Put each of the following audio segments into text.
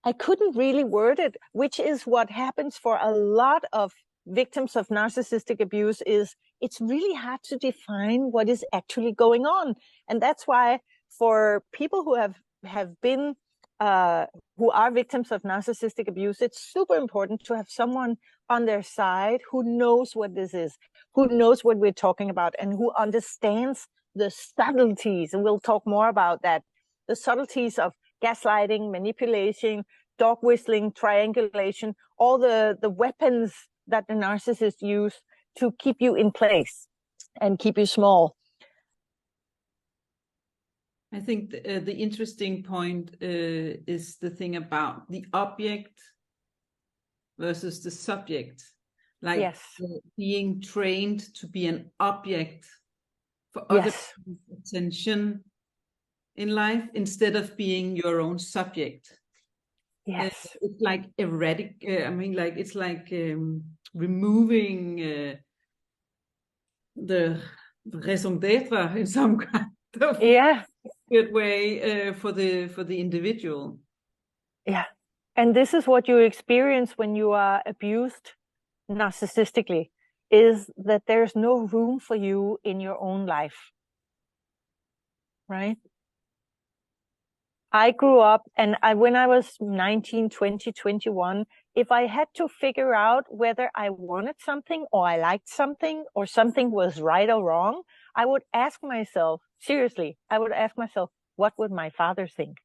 I couldn't really word it, which is what happens for a lot of victims of narcissistic abuse. Is it's really hard to define what is actually going on. And that's why for people who have been who are victims of narcissistic abuse, it's super important to have someone on their side who knows what this is, who knows what we're talking about, and who understands the subtleties. And we'll talk more about that, the subtleties of gaslighting, manipulation, dog whistling, triangulation, all the weapons that the narcissist use to keep you in place and keep you small. I think the interesting point is the thing about the object versus the subject. Like Yes. Being trained to be an object for Yes. other people's attention in life instead of being your own subject. Yes. It's like it's like removing the raison d'être in some kind of good way for the individual. Yeah. And this is what you experience when you are abused narcissistically, is that there's no room for you in your own life. Right? I grew up, and when I was 19, 20, 21, if I had to figure out whether I wanted something or I liked something or something was right or wrong, I would ask myself, seriously, I would ask myself, what would my father think?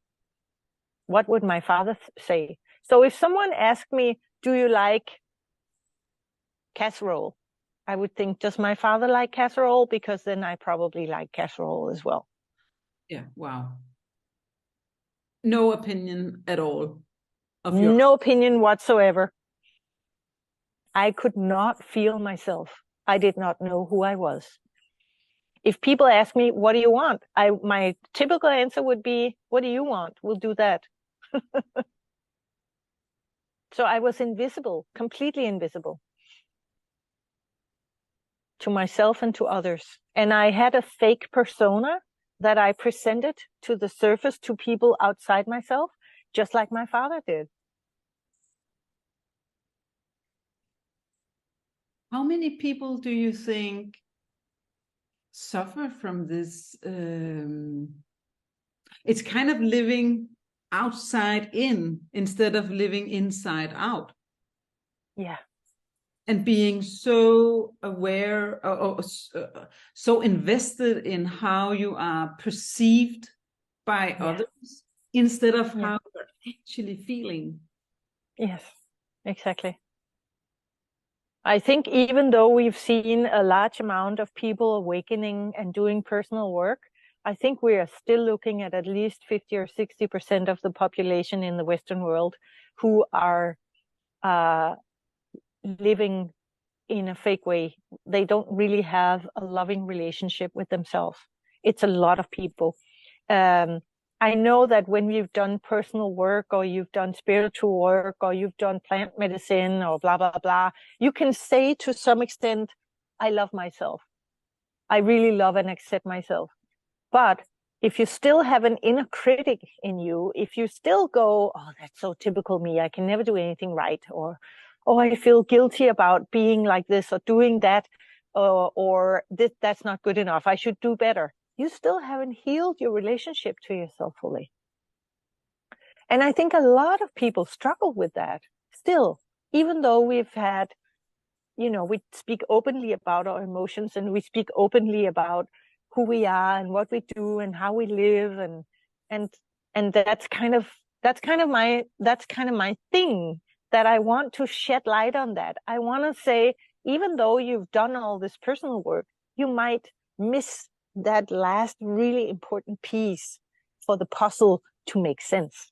What would my father say? So if someone asked me, do you like casserole? I would think, does my father like casserole? Because then I probably like casserole as well. Yeah, wow. No opinion at all of yours. No opinion whatsoever. I could not feel myself. I did not know who I was. If people ask me, what do you want? My typical answer would be, what do you want? We'll do that. So I was invisible, completely invisible to myself and to others. And I had a fake persona that I presented to the surface to people outside myself, just like my father did. How many people do you think suffer from this? It's kind of living outside in instead of living inside out. Yeah. And being so aware or so invested in how you are perceived by others instead of how you're actually feeling. Yes, exactly. I think even though we've seen a large amount of people awakening and doing personal work, I think we are still looking at least 50 or 60% of the population in the Western world who are living in a fake way. They don't really have a loving relationship with themselves. It's a lot of people. I know that when you've done personal work or you've done spiritual work or you've done plant medicine or blah, blah, blah, you can say to some extent, I love myself. I really love and accept myself. But if you still have an inner critic in you, if you still go, oh, that's so typical me, I can never do anything right, or, oh, I feel guilty about being like this or doing that, or that's not good enough, I should do better. You still haven't healed your relationship to yourself fully. And I think a lot of people struggle with that still, even though we've had, we speak openly about our emotions and we speak openly about who we are and what we do and how we live, and that's kind of my thing, that I want to shed light on that. I want to say, even though you've done all this personal work, you might miss that last really important piece for the puzzle to make sense.